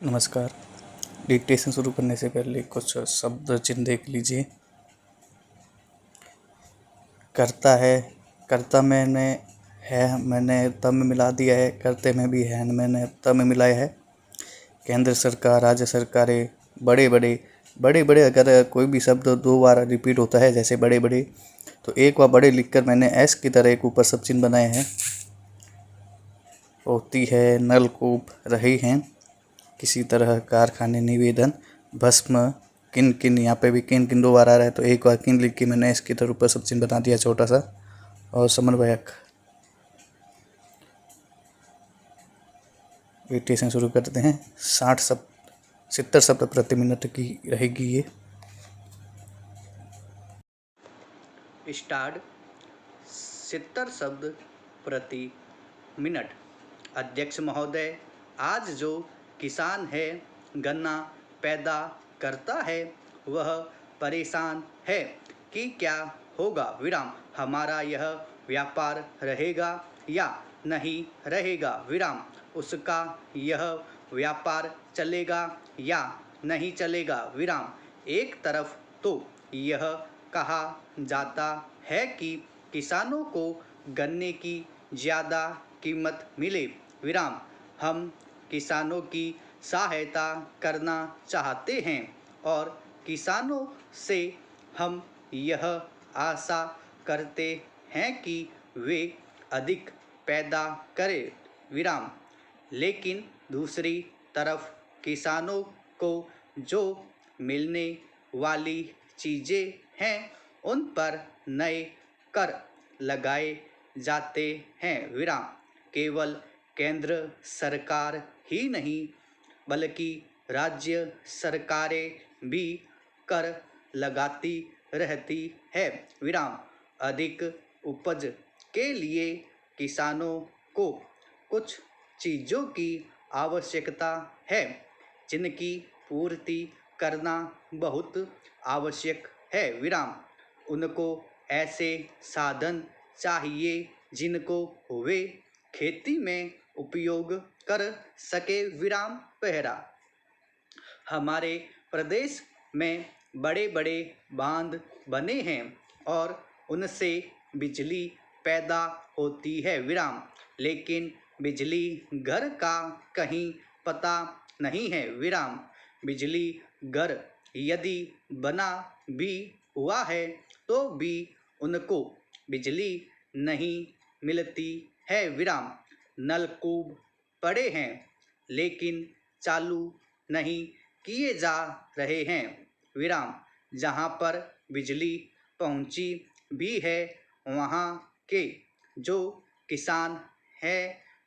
नमस्कार। डिक्टेशन शुरू करने से पहले कुछ शब्द चिन्ह देख लीजिए। करता है, कर्ता मैंने है मैंने त में मिला दिया है, करते में भी है मैंने त में मिलाया है। केंद्र सरकार, राज्य सरकारें, बड़े बड़े अगर कोई भी शब्द दो बार रिपीट होता है, जैसे बड़े बड़े, तो एक बार बड़े लिखकर मैंने एस की तरह एक ऊपर सब चिन्ह बनाए हैं। होती है, नलकूप, रही हैं, किसी तरह, कारखाने, निवेदन, भस्म, किन किन, यहाँ पे भी किन किन दो बार आ रहा है, तो एक बार किन लिख के मैंने इसकी तरह ऊपर सब चिन्ह बना दिया छोटा सा। और समन्वयक। डिक्टेशन शुरू करते हैं। 70 शब्द प्रति मिनट की रहेगी ये। स्टार्ट। 70 शब्द प्रति मिनट। अध्यक्ष महोदय, आज जो किसान है गन्ना पैदा करता है वह परेशान है कि क्या होगा विराम, हमारा यह व्यापार रहेगा या नहीं रहेगा विराम, उसका यह व्यापार चलेगा या नहीं चलेगा विराम। एक तरफ तो यह कहा जाता है कि किसानों को गन्ने की ज़्यादा कीमत मिले विराम, हम किसानों की सहायता करना चाहते हैं और किसानों से हम यह आशा करते हैं कि वे अधिक पैदा करें विराम। लेकिन दूसरी तरफ किसानों को जो मिलने वाली चीज़ें हैं उन पर नए कर लगाए जाते हैं विराम। केवल केंद्र सरकार ही नहीं बल्कि राज्य सरकारें भी कर लगाती रहती है विराम। अधिक उपज के लिए किसानों को कुछ चीज़ों की आवश्यकता है जिनकी पूर्ति करना बहुत आवश्यक है विराम। उनको ऐसे साधन चाहिए जिनको वे खेती में उपयोग कर सके विराम पहरा। हमारे प्रदेश में बड़े बड़े बांध बने हैं और उनसे बिजली पैदा होती है विराम, लेकिन बिजली घर का कहीं पता नहीं है विराम। बिजली घर यदि बना भी हुआ है तो भी उनको बिजली नहीं मिलती है विराम। नलकूप पड़े हैं लेकिन चालू नहीं किए जा रहे हैं विराम। जहाँ पर बिजली पहुँची भी है वहाँ के जो किसान हैं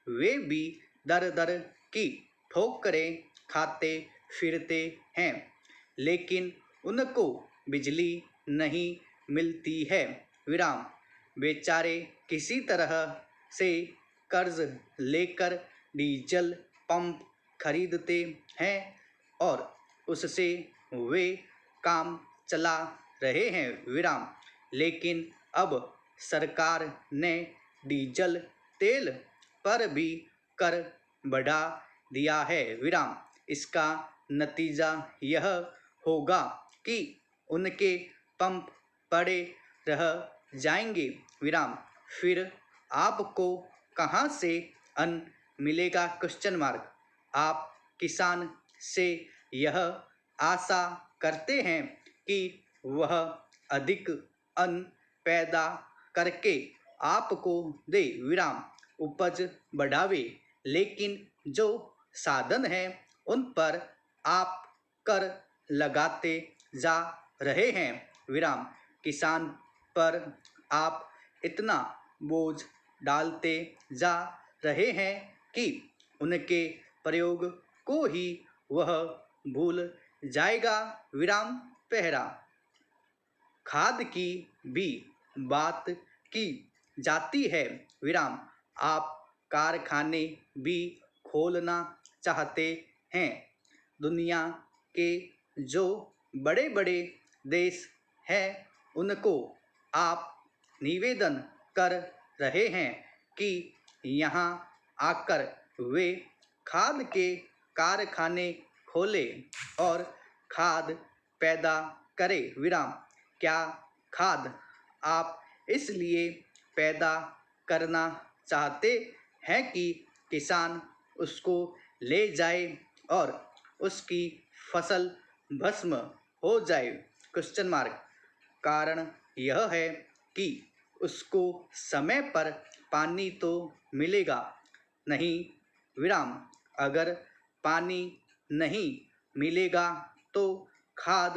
वे भी दर दर की ठोकरें खाते फिरते हैं, लेकिन उनको बिजली नहीं मिलती है विराम। बेचारे किसी तरह से कर्ज लेकर डीजल पंप खरीदते हैं और उससे वे काम चला रहे हैं विराम। लेकिन अब सरकार ने डीजल तेल पर भी कर बढ़ा दिया है विराम। इसका नतीजा यह होगा कि उनके पंप पड़े रह जाएंगे विराम। फिर आपको कहाँ से अन्न मिलेगा क्वेश्चन मार्क। आप किसान से यह आशा करते हैं कि वह अधिक अन्न पैदा करके आपको दे विराम, उपज बढ़ावे, लेकिन जो साधन हैं उन पर आप कर लगाते जा रहे हैं विराम। किसान पर आप इतना बोझ डालते जा रहे हैं कि उनके प्रयोग को ही वह भूल जाएगा विराम पहरा। खाद की भी बात की जाती है विराम। आप कारखाने भी खोलना चाहते हैं। दुनिया के जो बड़े बड़े देश हैं उनको आप निवेदन कर रहे हैं कि यहाँ आकर वे खाद के कारखाने खोले और खाद पैदा करे। विराम। क्या खाद आप इसलिए पैदा करना चाहते हैं कि किसान उसको ले जाए और उसकी फसल भस्म हो जाए? Question mark. कारण यह है कि उसको समय पर पानी तो मिलेगा नहीं। विराम। अगर पानी नहीं मिलेगा तो खाद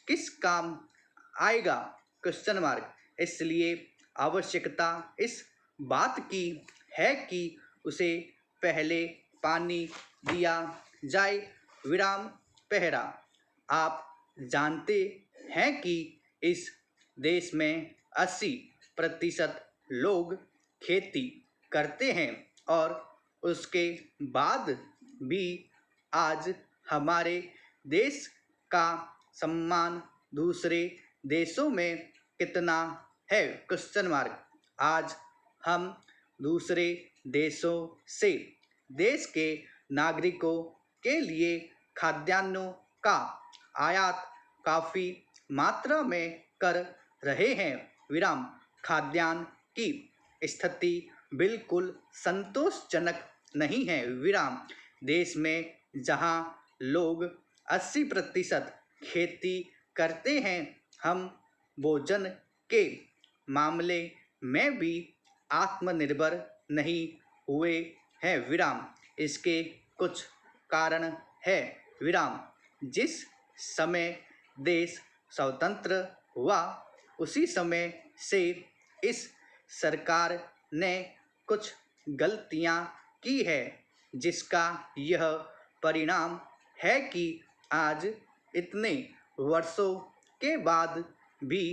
किस काम आएगा? Question mark. इसलिए आवश्यकता इस बात की है कि उसे पहले पानी दिया जाए। विराम। पहरा। आप जानते हैं कि इस देश में 80% लोग खेती करते हैं और उसके बाद भी आज हमारे देश का सम्मान दूसरे देशों में कितना है? Question mark. आज हम दूसरे देशों से देश के नागरिकों के लिए खाद्यान्नों का आयात काफ़ी मात्रा में कर रहे हैं। विराम। खाद्यान्न की स्थिति बिल्कुल संतोषजनक नहीं है। विराम। देश में जहां लोग 80% खेती करते हैं, हम भोजन के मामले में भी आत्मनिर्भर नहीं हुए हैं। विराम। इसके कुछ कारण है। विराम। जिस समय देश स्वतंत्र हुआ उसी समय से इस सरकार ने कुछ गलतियां की है, जिसका यह परिणाम है कि आज इतने वर्षों के बाद भी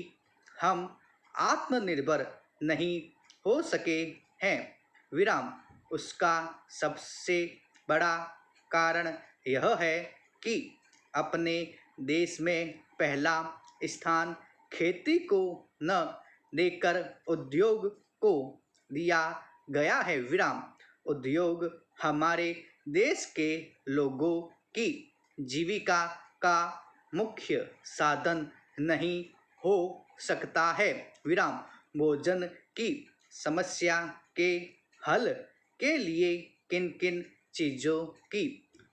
हम आत्मनिर्भर नहीं हो सके हैं। विराम। उसका सबसे बड़ा कारण यह है कि अपने देश में पहला स्थान खेती को न देकर उद्योग को दिया गया है। विराम। उद्योग हमारे देश के लोगों की जीविका का मुख्य साधन नहीं हो सकता है। विराम। भोजन की समस्या के हल के लिए किन किन चीज़ों की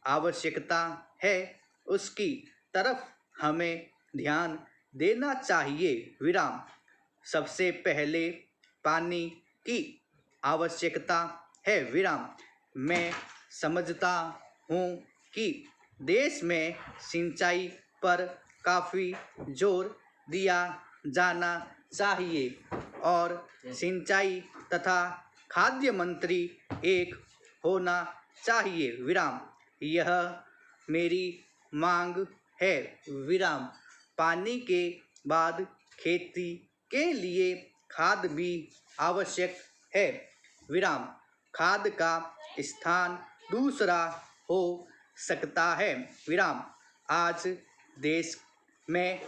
आवश्यकता है, उसकी तरफ हमें ध्यान देना चाहिए। विराम। सबसे पहले पानी की आवश्यकता है। विराम। मैं समझता हूँ कि देश में सिंचाई पर काफ़ी जोर दिया जाना चाहिए और सिंचाई तथा खाद्य मंत्री एक होना चाहिए। विराम। यह मेरी मांग है। विराम। पानी के बाद खेती के लिए खाद भी आवश्यक है। विराम। खाद का स्थान दूसरा हो सकता है। विराम। आज देश में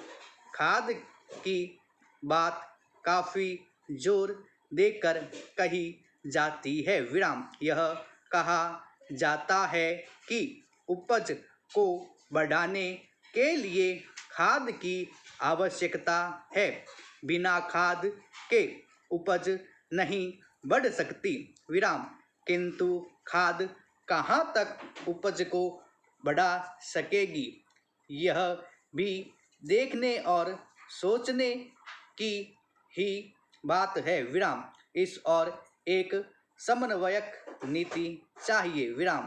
खाद की बात काफ़ी जोर देकर कही जाती है। विराम। यह कहा जाता है कि उपज को बढ़ाने के लिए खाद की आवश्यकता है। बिना खाद के उपज नहीं बढ़ सकती। विराम। किंतु खाद कहाँ तक उपज को बढ़ा सकेगी, यह भी देखने और सोचने की ही बात है। विराम। इस और एक समन्वयक नीति चाहिए। विराम।